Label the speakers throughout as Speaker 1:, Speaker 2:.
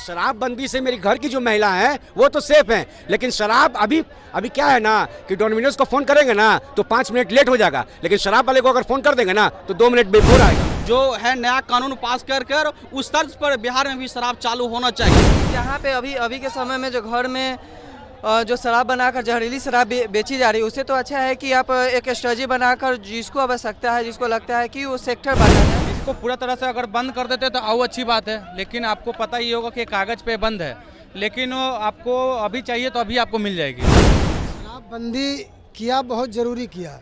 Speaker 1: शराबबंदी से मेरी घर की जो महिला हैं वो तो सेफ हैं, लेकिन शराब अभी अभी क्या है ना कि डोमिनोज को फ़ोन करेंगे ना तो 5 मिनट लेट हो जाएगा, लेकिन शराब वाले को अगर फ़ोन कर देंगे ना तो 2 मिनट बिफोर आएगा।
Speaker 2: जो है नया कानून पास कर उस तर्ज पर बिहार में भी शराब चालू होना चाहिए।
Speaker 3: यहाँ पे अभी के समय में जो घर में जो शराब बनाकर जहरीली शराब बेची जा रही है, उससे तो अच्छा है कि आप एक स्ट्रेटजी बनाकर जिसको आवश्यकता है, जिसको लगता है कि वो सेक्टर बांटा जाए।
Speaker 4: इसको पूरा तरह से अगर बंद कर देते तो और अच्छी बात है, लेकिन आपको पता ही होगा कि कागज़ पे बंद है, लेकिन वो आपको अभी चाहिए तो अभी आपको मिल जाएगी।
Speaker 5: शराबबंदी किया बहुत ज़रूरी किया,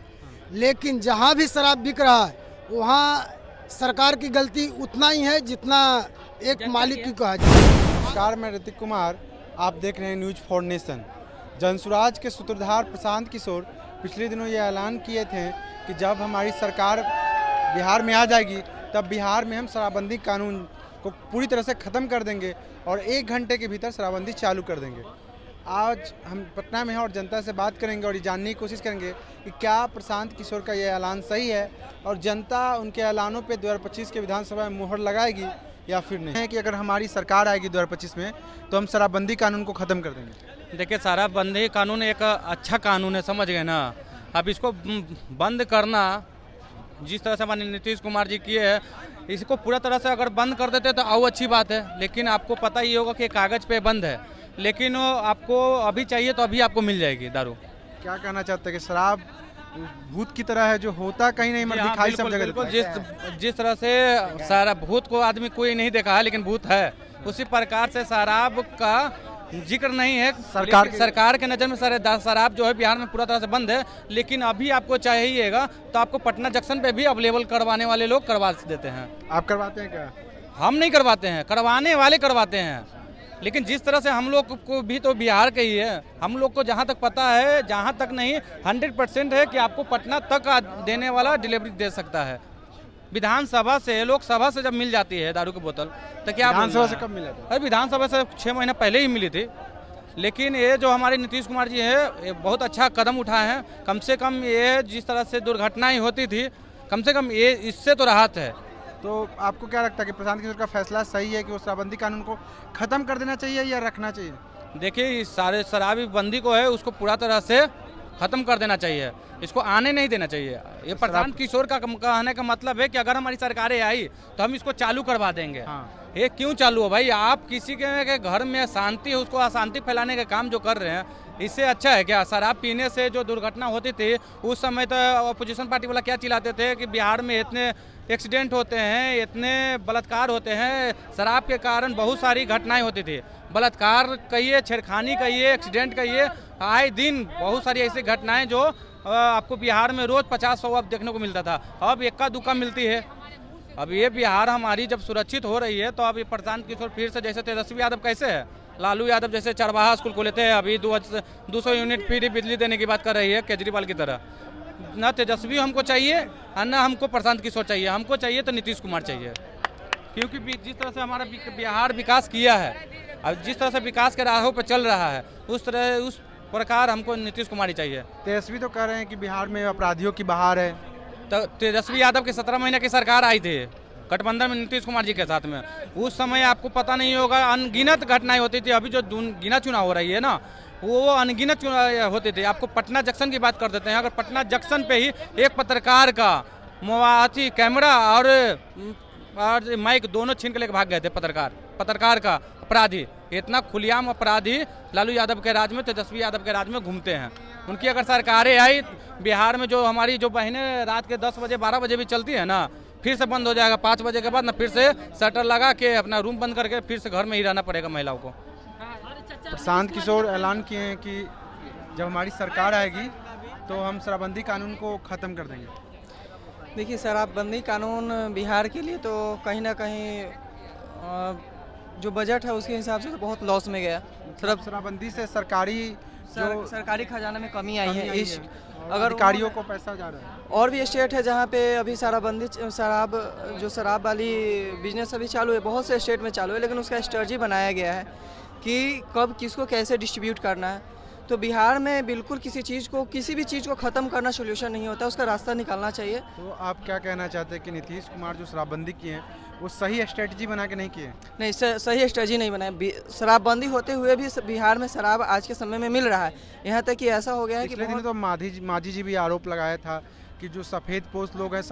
Speaker 5: लेकिन जहाँ भी शराब बिक रहा है वहाँ सरकार की गलती उतना ही है जितना एक मालिक की कहा जाए।
Speaker 6: नमस्कार, मैं ऋतिक कुमार, आप देख रहे हैं न्यूज फॉर नेशन। जनसुराज के सूत्रधार प्रशांत किशोर पिछले दिनों ये ऐलान किए थे कि जब हमारी सरकार बिहार में आ जाएगी तब बिहार में हम शराबबंदी कानून को पूरी तरह से ख़त्म कर देंगे और 1 घंटे के भीतर शराबबंदी चालू कर देंगे। आज हम पटना में हैं और जनता से बात करेंगे और ये जानने की कोशिश करेंगे कि क्या प्रशांत किशोर का ये ऐलान सही है और जनता उनके ऐलानों पे 2025 के विधानसभा में मुहर लगाएगी या फिर नहीं। है कि अगर हमारी सरकार आएगी 2025 में तो हम शराबबंदी कानून को ख़त्म कर देंगे।
Speaker 4: देखिए, शराबबंदी कानून एक अच्छा कानून है, समझ गए ना। अब इसको बंद करना जिस तरह से हमारे नीतीश कुमार जी किए हैं, इसको पूरा तरह से अगर बंद कर देते तो और अच्छी बात है, लेकिन आपको पता ही होगा कि कागज़ पे बंद है, लेकिन वो आपको अभी चाहिए तो अभी आपको मिल जाएगी दारू।
Speaker 6: क्या कहना चाहते हैं कि शराब भूत की तरह है जो होता कहीं नहीं मगर दिखाई सब जगह देता है।
Speaker 4: जिस तरह से सारा भूत को आदमी कोई नहीं देखा है लेकिन भूत है, उसी प्रकार से शराब का जिक्र नहीं है। सरकार के नज़र में शराब जो है बिहार में पूरा तरह से बंद है, लेकिन अभी आपको चाहिएगा तो आपको पटना जंक्शन पे भी अवेलेबल करवाने वाले लोग करवा देते हैं।
Speaker 6: आप करवाते हैं क्या?
Speaker 4: हम नहीं करवाते हैं, करवाने वाले करवाते हैं, लेकिन जिस तरह से हम लोग को भी तो बिहार के ही है, हम लोग को जहाँ तक पता है, जहाँ तक नहीं 100% है कि आपको पटना तक देने वाला डिलीवरी दे सकता है। विधानसभा से, लोकसभा से जब मिल जाती है दारू की बोतल तो क्या
Speaker 6: विधानसभा से कब मिला था?
Speaker 4: अरे विधानसभा से 6 महीना पहले ही मिली थी, लेकिन ये जो हमारे नीतीश कुमार जी है ये बहुत अच्छा कदम उठाए हैं। कम से कम ये जिस तरह से दुर्घटनाएं होती थी, कम से कम ये इससे तो राहत है।
Speaker 6: तो आपको क्या लगता है कि प्रशांत किशोर का फैसला सही है कि वो शराबबंदी कानून को ख़त्म कर देना चाहिए या रखना चाहिए?
Speaker 4: देखिए, इस सारे शराबी बंदी को है उसको पूरा तरह से ख़त्म कर देना चाहिए, इसको आने नहीं देना चाहिए। ये प्रशांत किशोर का कहने का मतलब है कि अगर हमारी सरकारें आई तो हम इसको चालू करवा देंगे।
Speaker 6: हाँ।
Speaker 4: ये क्यों चालू हो भाई? आप किसी के घर में शांति है उसको अशांति फैलाने का काम जो कर रहे हैं, इससे अच्छा है क्या? शराब पीने से जो दुर्घटना होती थी उस समय तो अपोजिशन पार्टी वाला क्या चिल्लाते थे कि बिहार में इतने एक्सीडेंट होते हैं, इतने बलात्कार होते हैं, शराब के कारण बहुत सारी घटनाएं होती थी। बलात्कार कहिए, छेड़खानी कहिए, एक्सीडेंट कहिए, आए दिन बहुत सारी ऐसी घटनाएं जो आपको बिहार में रोज़ 50-100 अब देखने को मिलता था, अब इक्का दुक्का मिलती है। अब ये बिहार हमारी जब सुरक्षित हो रही है तो अब ये प्रशांत किशोर फिर से, जैसे तेजस्वी यादव कैसे है, लालू यादव जैसे चरवाहा स्कूल को लेते हैं, अभी 200 यूनिट फ्री बिजली देने की बात कर रही है केजरीवाल की तरह। ना तेजस्वी हमको चाहिए और ना हमको प्रशांत किशोर चाहिए, हमको चाहिए तो नीतीश कुमार चाहिए, क्योंकि जिस तरह से हमारा बिहार विकास किया है और जिस तरह से विकास के राहों पर चल रहा है उस प्रकार हमको नीतीश कुमार ही चाहिए।
Speaker 6: तेजस्वी तो कह रहे हैं कि बिहार में अपराधियों की बहार है।
Speaker 4: तो तेजस्वी यादव की 17 महीने की सरकार आई थी गठबंधन में नीतीश कुमार जी के साथ में, उस समय आपको पता नहीं होगा अनगिनत घटनाएं होती थी। अभी जो गिना चुनाव हो रही है ना, वो अनगिनत होते थे। आपको पटना जंक्शन की बात कर देते हैं, अगर पटना जंक्शन पे ही एक पत्रकार का मोबाइल कैमरा और माइक दोनों छीन के लेकर भाग गए थे। पत्रकार का अपराधी, इतना खुलेआम अपराधी लालू यादव के राज में, तेजस्वी यादव के राज में घूमते हैं। उनकी अगर सरकारें आई बिहार में, जो हमारी जो बहनें रात के 10 बजे 12 बजे भी चलती है ना, फिर से बंद हो जाएगा 5 बजे के बाद ना, फिर से शटर लगा के अपना रूम बंद करके फिर से घर में ही रहना पड़ेगा महिलाओं को।
Speaker 6: प्रशांत किशोर ऐलान किए हैं कि जब हमारी सरकार आएगी तो हम शराबबंदी कानून को ख़त्म कर देंगे।
Speaker 3: देखिए, शराबबंदी कानून बिहार के लिए तो कहीं ना कहीं जो बजट है उसके हिसाब से तो बहुत लॉस में गया।
Speaker 6: शराबबंदी से
Speaker 3: सरकारी खजाना में कमी आई है।
Speaker 6: अगर अधिकारियों को पैसा जा रहा है।
Speaker 3: और भी स्टेट है जहाँ पे अभी शराब वाली बिजनेस अभी चालू है, बहुत से स्टेट में चालू है, लेकिन उसका स्ट्रेटजी बनाया गया है कि कब किसको कैसे डिस्ट्रीब्यूट करना है। तो बिहार में बिल्कुल किसी भी चीज़ को ख़त्म करना सोल्यूशन नहीं होता, उसका रास्ता निकालना चाहिए।
Speaker 6: तो आप क्या कहना चाहते हैं कि नीतीश कुमार जो शराबबंदी किए हैं वो सही स्ट्रेटजी बना के नहीं किए?
Speaker 3: नहीं, सही स्ट्रेटजी नहीं बनाए। शराबबंदी होते हुए भी बिहार में शराब आज के समय में मिल रहा है। यहाँ तक कि ऐसा हो गया है कि
Speaker 6: पिछले दिनों तो मांझी जी भी आरोप लगाया था कि जो सफ़ेद पोस्ट लोग हैं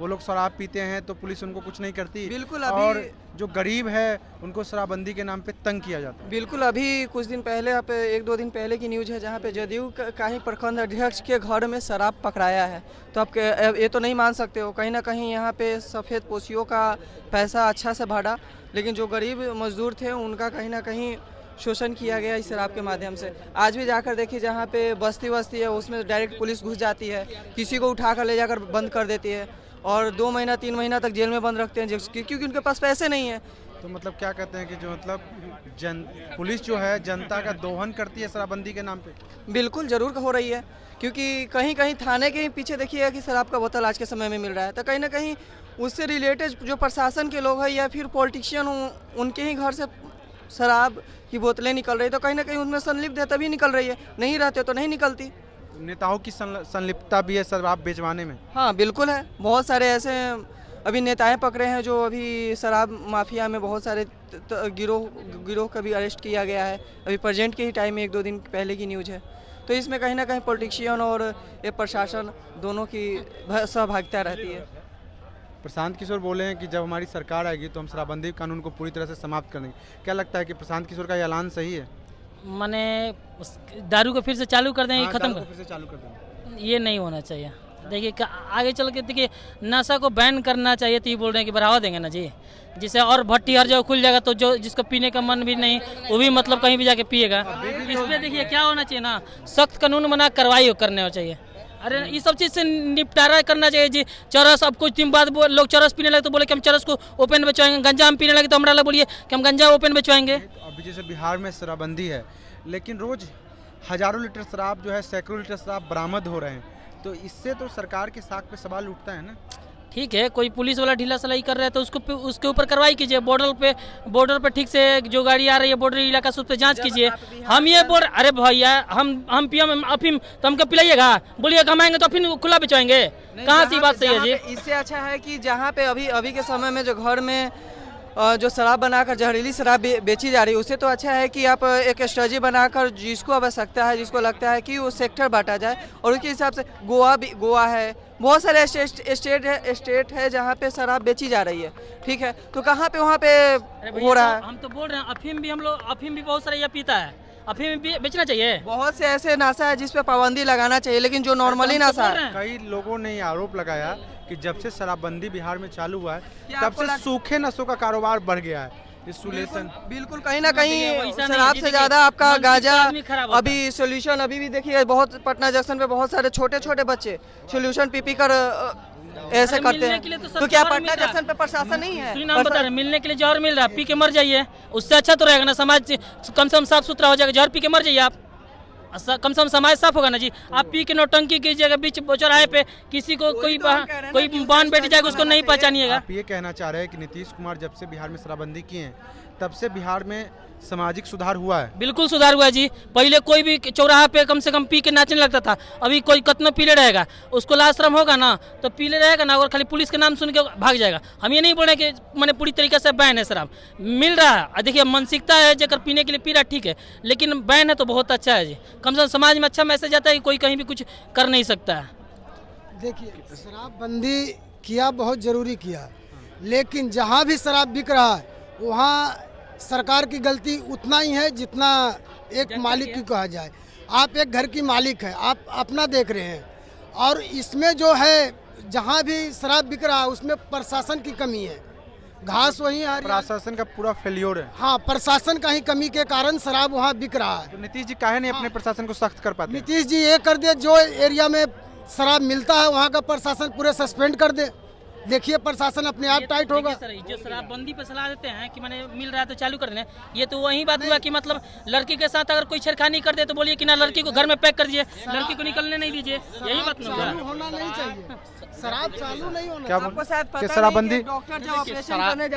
Speaker 6: वो लोग शराब पीते हैं तो पुलिस उनको कुछ नहीं करती।
Speaker 3: बिल्कुल,
Speaker 6: और
Speaker 3: अभी
Speaker 6: जो गरीब है उनको शराबबंदी के नाम पे तंग किया जाता है।
Speaker 3: बिल्कुल, अभी कुछ दिन पहले आप 1-2 दिन पहले की न्यूज़ है जहाँ पे जदयू का ही प्रखंड अध्यक्ष के घर में शराब पकड़ाया है। तो आप ये तो नहीं मान सकते हो, कहीं ना कहीं यहाँ पे सफ़ेद पोशियों का पैसा अच्छा से बढ़ा, लेकिन जो गरीब मजदूर थे उनका कहीं ना कहीं शोषण किया गया इस शराब के माध्यम से। आज भी जाकर देखिए जहाँ पे बस्ती है उसमें डायरेक्ट पुलिस घुस जाती है, किसी को उठाकर ले जाकर बंद कर देती है और 2 महीना 3 महीना तक जेल में बंद रखते हैं क्योंकि उनके पास पैसे नहीं है।
Speaker 6: तो मतलब क्या कहते हैं कि जो मतलब पुलिस जो है जनता का दोहन करती है शराबबंदी के नाम पे?
Speaker 3: बिल्कुल ज़रूर हो रही है, क्योंकि कहीं कहीं थाने के ही पीछे देखिए कि शराब का बोतल आज के समय में मिल रहा है। तो कहीं ना कहीं उससे रिलेटेड जो प्रशासन के लोग हैं या फिर पॉलिटिशियन उनके ही घर से शराब की बोतलें निकल रही है, तो कहीं ना कहीं उनमें संलिप्त है तभी निकल रही है, नहीं रहते तो नहीं निकलती।
Speaker 6: नेताओं की संलिप्तता भी है शराब बेचवाने में?
Speaker 3: हाँ बिल्कुल है, बहुत सारे ऐसे अभी नेताएं पकड़े हैं जो अभी शराब माफिया में बहुत सारे गिरोह का भी अरेस्ट किया गया है। अभी प्रेजेंट के ही टाइम में 1-2 दिन पहले की न्यूज़ है। तो इसमें कहीं ना कहीं पॉलिटिशियन और ये प्रशासन दोनों की सहभागिता रहती है।
Speaker 6: प्रशांत किशोर बोले हैं कि जब हमारी सरकार आएगी तो हम शराबबंदी कानून को पूरी तरह से समाप्त कर देंगे। क्या लगता है कि प्रशांत किशोर का ये ऐलान सही है?
Speaker 7: माने दारू को फिर से चालू कर दें, खत्म
Speaker 6: फिर से चालू कर देंगे?
Speaker 7: ये नहीं होना चाहिए। देखिए आगे चल के देखिए नशा को बैन करना चाहिए, तो ये बोल रहे हैं कि बढ़ावा देंगे ना जी, जिससे और भट्टी हर जगह खुल जाएगा तो जो जिसको पीने का मन भी नहीं वो भी मतलब कहीं भी जाके पिएगा। इसमें देखिए क्या होना चाहिए ना, सख्त कानून बना कार्रवाई करने चाहिए। अरे ये सब चीज़ से निपटारा करना चाहिए जी। चरस अब कुछ दिन बाद लोग चरस पीने लगे तो बोले कि हम चरस को ओपन बेचवाएंगे, गंजा हम पीने लगे तो हमारा बोलिए कि हम गंजा ओपन बेचवाएंगे।
Speaker 6: अभी जैसे बिहार में शराबबंदी है लेकिन रोज हजारों लीटर शराब जो है सैकड़ों लीटर शराब बरामद हो रहे हैं, तो इससे तो सरकार के साख पे सवाल उठता है ना। ठीक
Speaker 7: है, कोई पुलिस वाला ढीला सलाई कर रहा है तो उसके ऊपर कार्रवाई कीजिए। बॉर्डर पे ठीक से जो गाड़ी आ रही है बॉर्डर इलाका से उस पर जाँच कीजिए। हम ये बोल अरे भैया हम पियम अफीम तो हमको पिलाइएगा, बोलिए कमाएंगे तो अफीम खुला बेचवाएंगे, कहाँ सी बात सही है जी?
Speaker 3: इससे अच्छा है कि जहाँ पे अभी के समय में जो घर में जो शराब बनाकर जहरीली शराब बेची जा रही है, उससे तो अच्छा है कि आप एक स्ट्रेटजी बनाकर जिसको आवश्यकता है, जिसको लगता है कि वो सेक्टर बांटा जाए और उसके हिसाब से गोवा है, बहुत सारे स्टेट है जहाँ पे शराब बेची जा रही है। ठीक है, तो कहाँ पे वहाँ पे हो रहा है?
Speaker 7: हम तो बोल रहे हैं अफीम भी बहुत सारा ये पीता है, अफीम भी बेचना चाहिए।
Speaker 3: बहुत से ऐसे नशा है जिस पे पाबंदी लगाना चाहिए, लेकिन जो नॉर्मली नशा है।
Speaker 6: कई लोगों ने ये आरोप लगाया कि जब से शराबबंदी बिहार में चालू हुआ है तब से सूखे नशों का कारोबार बढ़ गया है।
Speaker 3: बिल्कुल कहीं ना कहीं शराब से ज्यादा आपका गांजा अभी सोल्यूशन अभी भी देखिए बहुत पटना जंक्शन पे बहुत सारे छोटे बच्चे सोल्यूशन पी कर ऐसे करते हैं। तो क्या पटना जंक्शन पे प्रशासन नहीं है?
Speaker 7: नाम बता रहे, मिलने के लिए जहर मिल रहा है, पी के मर जाइए, उससे अच्छा तो रहेगा ना, समाज कम से कम साफ सुथरा हो जाएगा। जहर पी के मर जाइए आप, कम से कम समाज साफ होगा ना जी। आप पी के नौटंकी कीजिएगा बीच चौराहे पे, किसी को कोई बहन बेटी जाएगा उसको नहीं पहचानिएगा।
Speaker 6: आप ये कहना चाह रहे हैं कि नीतीश कुमार जब से बिहार में शराबबंदी किए हैं तब से बिहार में सामाजिक सुधार हुआ है?
Speaker 7: बिल्कुल सुधार हुआ है जी। पहले कोई भी चौराहा पे कम से कम पी के नाचने लगता था, अभी कोई कतना पीले रहेगा उसको लाशरम होगा ना तो पीले रहेगा ना और खाली पुलिस के नाम सुन के भाग जाएगा। हम ये नहीं बोल रहे कि मैंने पूरी तरीके से बैन है, शराब मिल रहा है। देखिए मानसिकता है जगह पीने के लिए पी रहा ठीक है, लेकिन बैन है तो बहुत अच्छा है जी। कम से कम समाज में अच्छा मैसेज आता है कि कोई कहीं भी कुछ कर नहीं सकता है।
Speaker 5: देखिए शराबबंदी किया बहुत ज़रूरी किया, लेकिन जहाँ भी शराब बिक रहा है वहाँ सरकार की गलती उतना ही है जितना एक मालिक की कहा जाए। आप एक घर की मालिक है, आप अपना देख रहे हैं, और इसमें जो है जहाँ भी शराब बिक रहा है उसमें प्रशासन की कमी है। घास वहीं आ रही है,
Speaker 6: प्रशासन का पूरा फेल्योर है।
Speaker 5: हाँ, प्रशासन का ही कमी के कारण शराब वहाँ बिक रहा है।
Speaker 6: तो नीतीश जी काहे नहीं अपने प्रशासन को सख्त कर पाते?
Speaker 5: नीतीश जी ये कर दे, जो एरिया में शराब मिलता है वहाँ का प्रशासन पूरे सस्पेंड कर दे, देखिए प्रशासन अपने आप टाइट होगा।
Speaker 7: जो शराबबंदी पे सलाह देते हैं कि मैंने मिल रहा है तो चालू कर दें, ये तो वही बात हुआ कि मतलब लड़की के साथ अगर कोई छेड़खानी कर दे तो बोलिए कि ना लड़की को घर में पैक कर दीजिए, लड़की को निकलने नहीं दीजिए, यही बात ना
Speaker 5: चालू होना नहीं चाहिए, शराब चालू नहीं होना।
Speaker 6: क्या शराबबंदी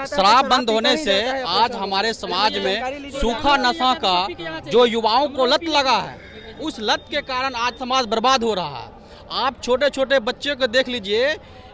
Speaker 2: शराब बंद होने से आज हमारे समाज में सूखा नशा का जो युवाओं को लत लगा है उस लत के कारण आज समाज बर्बाद हो रहा है। आप छोटे छोटे बच्चे को देख लीजिए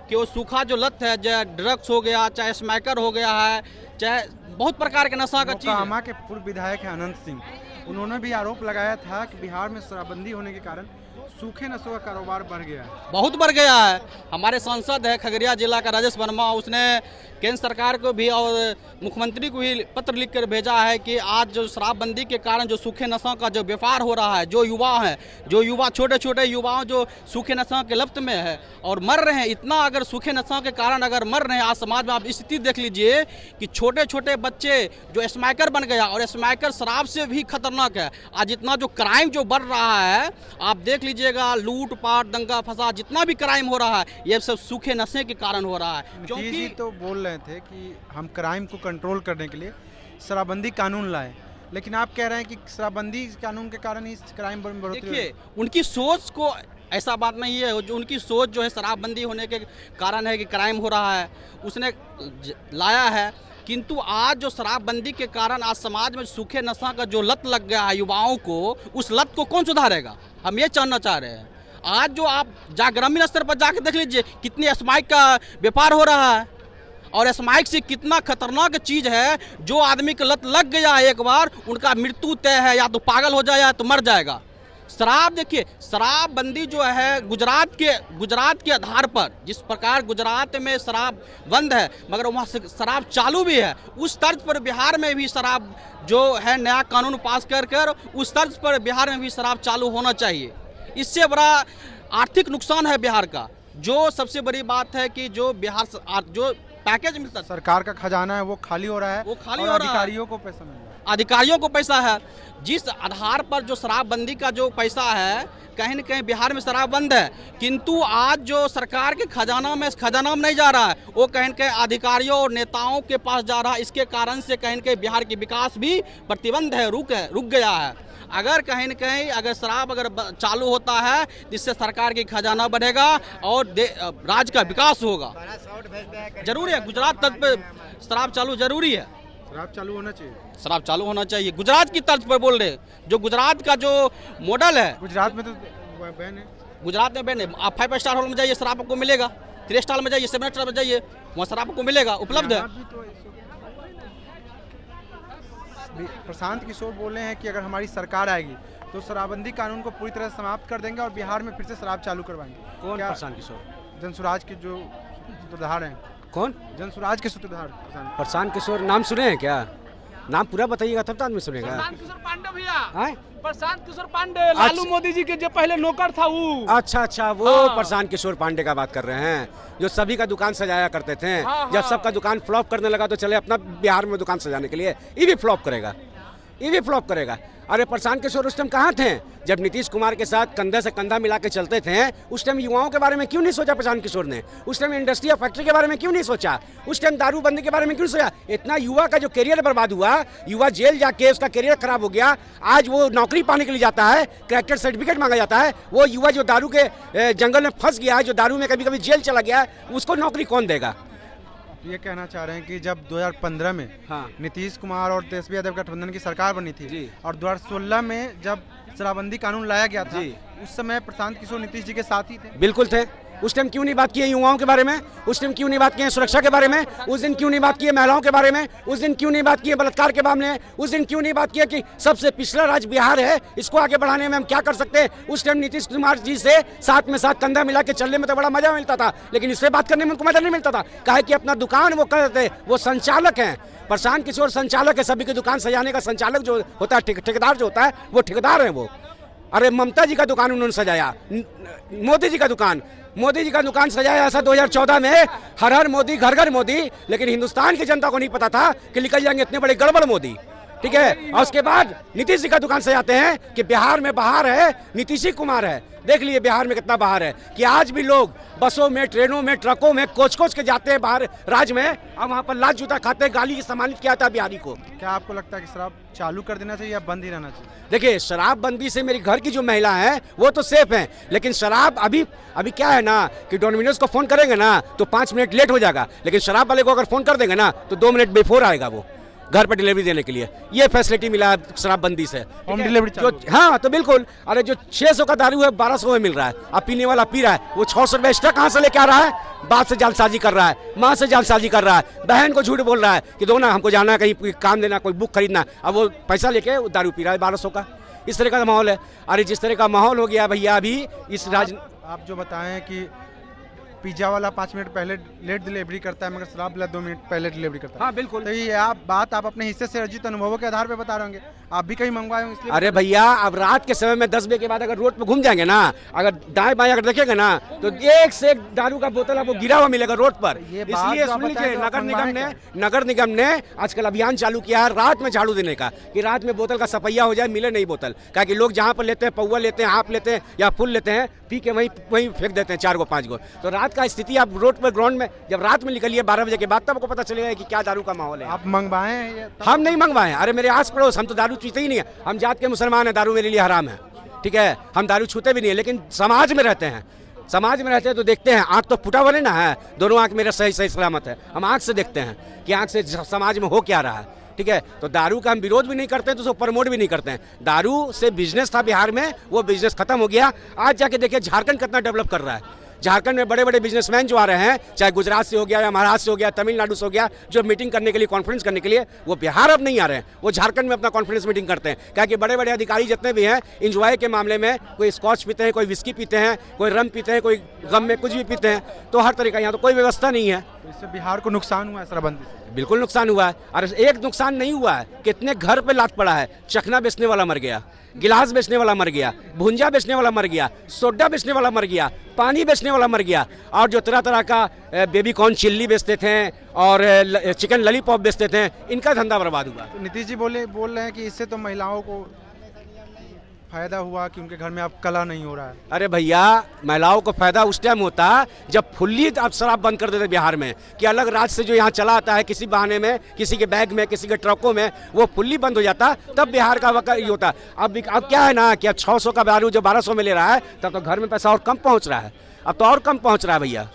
Speaker 2: कि वो सूखा जो लत है, चाहे ड्रग्स हो गया, चाहे स्मैकर हो गया है, चाहे बहुत प्रकार के नशा का चीज है।
Speaker 6: मोकामा के पूर्व विधायक हैं अनंत सिंह, उन्होंने भी आरोप लगाया था कि बिहार में शराबबंदी होने के कारण सूखे नशों का कारोबार बढ़ गया है।
Speaker 2: बहुत बढ़ गया है। हमारे सांसद है खगड़िया जिला का राजेश वर्मा, उसने केंद्र सरकार को भी और मुख्यमंत्री को भी पत्र लिखकर भेजा है कि आज जो शराबबंदी के कारण जो सूखे नशों का जो व्यापार हो रहा है, जो युवा छोटे छोटे युवाओं जो सूखे नशों के लत में है और मर रहे हैं, इतना अगर सूखे नशों के कारण अगर मर रहे हैं आज समाज में, आप स्थिति देख लीजिए कि छोटे छोटे बच्चे जो स्मैकर बन गया, और स्मैकर शराब से भी खतरनाक है। आज इतना जो क्राइम जो बढ़ रहा है, आप देख लीजिएगा, लूट पाट दंगा फसाद जितना भी क्राइम हो रहा है, ये सब सूखे नशे के कारण हो रहा है।
Speaker 6: नीतीश जी तो बोल रहे थे कि हम क्राइम को कंट्रोल करने के लिए शराबबंदी कानून लाए, लेकिन आप कह रहे हैं कि शराबबंदी कानून के कारण ही क्राइम में बढ़ोतरी हुई।
Speaker 2: देखिए, उनकी सोच को ऐसा बात नहीं है, जो उनकी सोच जो है शराबबंदी होने के कारण है कि क्राइम हो रहा है, उसने लाया है। किंतु आज जो शराबबंदी के कारण आज समाज में सूखे नशा का जो लत लग गया है युवाओं को, उस लत को कौन सुधारेगा, हम ये जानना चाह रहे हैं। आज जो आप ग्रामीण स्तर पर जाकर देख लीजिए कितनी स्माइक का व्यापार हो रहा है, और स्माइक से कितना खतरनाक चीज है। जो आदमी को लत लग गया है एक बार, उनका मृत्यु तय है, या तो पागल हो जाए या तो मर जाएगा। शराब, देखिए शराबबंदी जो है गुजरात के आधार पर, जिस प्रकार गुजरात में शराब बंद है मगर वहाँ से शराब चालू भी है, उस तर्ज पर बिहार में भी शराब जो है नया कानून पास कर उस तर्ज पर बिहार में भी शराब चालू होना चाहिए। इससे बड़ा आर्थिक नुकसान है बिहार का। जो सबसे बड़ी बात है कि जो बिहार जो पैकेज मिलता है,
Speaker 6: सरकार का खजाना है वो खाली हो रहा है,
Speaker 2: वो खाली
Speaker 6: और
Speaker 2: हो रहा है।
Speaker 6: अधिकारियों को पैसा मिल रहा है।
Speaker 2: अधिकारियों को पैसा है। जिस आधार पर जो शराबबंदी का जो पैसा है, कहीं न कहीं बिहार में शराब बंद है, किंतु आज जो सरकार के खजाना में नहीं जा रहा है, वो कहीं न कहीं अधिकारियों और नेताओं के पास जा रहा है। इसके कारण से कहीं न कहीं बिहार की विकास भी प्रतिबंध है, रुक गया है। अगर कहीं न कहीं अगर शराब चालू होता है, जिससे सरकार की खजाना बढ़ेगा और राज्य का विकास होगा। जरूरी है, गुजरात तर्ज पे शराब चालू जरूरी है।
Speaker 6: शराब चालू होना चाहिए,
Speaker 2: शराब चालू होना चाहिए। गुजरात की तर्ज पर बोल रहे, जो गुजरात का जो मॉडल है,
Speaker 6: गुजरात में तो बैन है।
Speaker 2: गुजरात में बैन है। आप 5 स्टार होटल में जाइए, शराब आपको मिलेगा। 3 स्टार में जाइए, 7 स्टार में जाइए, वहाँ शराब आपको मिलेगा, उपलब्ध है।
Speaker 6: प्रशांत किशोर बोले हैं कि अगर हमारी सरकार आएगी तो शराबबंदी कानून को पूरी तरह समाप्त कर देंगे और बिहार में फिर से शराब चालू करवाएंगे।
Speaker 1: कौन प्रशांत किशोर?
Speaker 6: जनसुराज के जो सूत्रधार हैं।
Speaker 1: कौन?
Speaker 6: जनसुराज के सूत्रधार
Speaker 1: प्रशांत किशोर। नाम सुने हैं क्या? नाम पूरा बताइएगा तब तो आदमी सुनेगा।
Speaker 8: प्रशांत किशोर पांडे भैया,
Speaker 1: हैं?
Speaker 8: प्रशांत किशोर पांडे, लालू मोदी जी के जो पहले नौकर था वो।
Speaker 1: अच्छा, वो
Speaker 8: हाँ।
Speaker 1: प्रशांत किशोर पांडे का बात कर रहे हैं, जो सभी का दुकान सजाया करते थे।
Speaker 8: हाँ,
Speaker 1: जब
Speaker 8: हाँ।
Speaker 1: सबका दुकान फ्लॉप करने लगा तो चले अपना बिहार में दुकान सजाने के लिए। ये भी फ्लॉप करेगा। अरे प्रशांत किशोर उस टाइम कहाँ थे जब नीतीश कुमार के साथ कंधे से कंधा मिला के चलते थे? उस टाइम युवाओं के बारे में क्यों नहीं सोचा प्रशांत किशोर ने? उस टाइम इंडस्ट्री या फैक्ट्री के बारे में क्यों नहीं सोचा? उस टाइम दारूबंदी के बारे में क्यों सोचा? इतना युवा का जो करियर बर्बाद हुआ, युवा जेल जाके उसका करियर खराब हो गया। आज वो नौकरी पाने के लिए जाता है, कैरेक्टर सर्टिफिकेट मांगा जाता है। वो युवा जो दारू के जंगल में फंस गया है, जो दारू में कभी कभी जेल चला गया है, उसको नौकरी कौन देगा?
Speaker 6: ये कहना चाह रहे हैं कि जब 2015 में
Speaker 1: हाँ।
Speaker 6: नीतीश कुमार और तेजस्वी यादव गठबंधन की सरकार बनी थी
Speaker 1: जी।
Speaker 6: और 2016 में जब शराबबंदी कानून लाया गया था,
Speaker 1: जी।
Speaker 6: उस समय प्रशांत किशोर नीतीश जी के साथ ही थे।
Speaker 1: बिल्कुल थे। उस टाइम क्यों नहीं बात की है युवाओं के बारे में? उस टाइम क्यों नहीं बात की है सुरक्षा के बारे में? उस दिन क्यों नहीं बात की है महिलाओं के बारे में? उस दिन क्यों नहीं बात की है बलात्कार के मामले में? उस दिन क्यों नहीं बात की है कि सबसे पिछड़ा राज्य बिहार है, इसको आगे बढ़ाने में हम क्या कर सकते हैं? उस टाइम नीतीश कुमार जी से साथ में साथ कंधा मिला के चलने में तो बड़ा मजा मिलता था, लेकिन इससे बात करने में उनको मजा नहीं मिलता था। काहे कि अपना दुकान वो करते थे, वो संचालक हैं। प्रशांत किशोर संचालक है, सभी की दुकान सजाने का संचालक जो होता है, ठेकेदार जो होता है, वो ठेकेदार है वो। अरे ममता जी का दुकान उन्होंने सजाया, मोदी जी का दुकान सजाया ऐसा 2014 में, हर हर मोदी घर घर मोदी। लेकिन हिंदुस्तान की जनता को नहीं पता था कि निकल जाएंगे इतने बड़े गड़बड़ मोदी। ठीक है, और उसके बाद नीतीश जी का दुकान सजाते हैं कि बिहार में बाहर है, नीतीश कुमार है। देख लिए बिहार में कितना बाहर है कि आज भी लोग बसों में, ट्रेनों में, ट्रकों में कोच के जाते हैं बाहर राज्य में, और वहाँ पर लात जूता खाते हैं, गाली सम्मानित किया था बिहारी को।
Speaker 6: क्या आपको लगता है कि शराब चालू कर देना चाहिए या बंद ही रहना चाहिए?
Speaker 1: देखिए, शराबबंदी से मेरी घर की जो महिला है वो तो सेफ हैं, लेकिन शराब अभी क्या है ना कि डोमिनोज को फोन करेंगे ना तो 5 मिनट लेट हो जाएगा, लेकिन शराब वाले को अगर फोन कर देंगे ना तो 2 मिनट बिफोर आएगा वो। घर पर डिलीवरी देने के लिए। ये फैसिलिटी मिला है शराबबंदी से।
Speaker 6: होम डिलीवरी
Speaker 1: जो हाँ तो बिल्कुल, अरे जो 600 का दारू है 1200 में मिल रहा है, अब पीने वाला पी रहा है, वो 600 रुपये एक्स्ट्रा कहाँ से लेके आ रहा है? बाप से जालसाजी कर रहा है, माँ से जालसाजी कर रहा है, बहन को झूठ बोल रहा है कि दो ना हमको जाना है कहीं काम देना, कोई बुक खरीदना, अब वो पैसा लेके वो दारू पी रहा है 1200 का। इस तरह का माहौल है। अरे जिस तरह का माहौल हो गया भैया अभी इस
Speaker 6: आप जो बताएं कि पिज्जा वाला 5 मिनट पहले लेट डिलीवरी करता है, मगर शराब वाला 2 मिनट पहले डिलीवरी करता है।
Speaker 1: हाँ बिल्कुल।
Speaker 6: तो ये आप अपने हिस्से से अर्जित अनुभवों के आधार पे बता रहे होंगे, आप भी कहीं मंगवाए होंगे इसलिए।
Speaker 1: अरे भैया अब रात के समय में 10 बजे के बाद अगर रोड पे घूम जाएंगे ना, अगर दाएं बाएं अगर देखेंगे ना, तो एक से एक दारू का बोतल आपको गिरा हुआ मिलेगा रोड पर। इसलिए सुन लीजिए, नगर निगम ने आजकल अभियान चालू किया है रात में झाड़ू देने का, कि रात में बोतल का सफैया हो जाए, मिले नहीं बोतल। क्या कि लोग जहाँ पर लेते हैं, पौवा लेते हैं, हाफ लेते हैं या फुल लेते हैं, पी के वहीं फेंक देते हैं 4 गो 5 गो। तो रात का स्थिति आप रोड पर ग्राउंड में जब रात में निकलिए 12 बजे के बाद, तब आपको पता चलेगा कि क्या दारू का माहौल है।
Speaker 6: आप मंगवाए हैं?
Speaker 1: हम नहीं मंगवाए। अरे मेरे आस पड़ोस, हम तो दारू पीते ही नहीं है, हम जात के मुसलमान हैं, दारू मेरे लिए हराम है, ठीक है, हम दारू छूते भी नहीं है, लेकिन समाज में रहते हैं। समाज में रहते हैं तो देखते हैं, आँख तो फुटा हुआ नहीं ना है, दोनों आँख मेरा सही सलामत है, हम आँख से देखते हैं कि आँख से समाज में हो क्या रहा है, ठीक है। तो दारू का हम विरोध भी नहीं करते हैं, तो उसको प्रमोट भी नहीं करते हैं। दारू से बिजनेस था बिहार में, वो बिजनेस खत्म हो गया। आज जाके देखिए झारखंड कितना डेवलप कर रहा है। झारखंड में बड़े बड़े बिजनेसमैन जो आ रहे हैं, चाहे गुजरात से हो गया या महाराष्ट्र से हो गया, तमिलनाडु से हो गया, जो मीटिंग करने के लिए, कॉन्फ्रेंस करने के लिए, वो बिहार अब नहीं आ रहे हैं, वो झारखंड में अपना कॉन्फ्रेंस मीटिंग करते हैं। क्या कि बड़े बड़े अधिकारी जितने भी हैं, इंजॉय के मामले में कोई स्कॉच पीते हैं, कोई विस्की पीते हैं, कोई रम पीते हैं, कोई गम में कुछ भी पीते हैं। तो हर तरह का यहाँ तो कोई व्यवस्था नहीं है।
Speaker 6: तो इससे बिहार को नुकसान हुआ है शराबबंदी से?
Speaker 1: बिल्कुल नुकसान हुआ है। और एक नुकसान नहीं हुआ है, कितने घर पे लात पड़ा है। चखना बेचने वाला मर गया, गिलास बेचने वाला मर गया, भुंजा बेचने वाला मर गया, सोडा बेचने वाला मर गया, पानी बेचने वाला मर गया, और जो तरह तरह का बेबी कॉर्न चिल्ली बेचते थे और चिकन लॉलीपॉप बेचते थे, इनका धंधा बर्बाद हुआ।
Speaker 6: तो नीतीश जी बोल रहे हैं कि इससे तो महिलाओं को फायदा हुआ कि उनके घर में अब कला नहीं हो रहा है।
Speaker 1: अरे भैया, महिलाओं को फायदा उस टाइम होता जब फुल्ली आप शराब बंद कर देते बिहार में, कि अलग राज्य से जो यहाँ चला आता है किसी बहाने में, किसी के बैग में, किसी के ट्रकों में, वो फुल्ली बंद हो जाता, तब बिहार का वक्त ये होता। अब क्या है ना कि अब 600 का दारू जो 1200 में ले रहा है, तब तो घर में पैसा और कम पहुँच रहा है, अब तो और कम पहुँच रहा है भैया।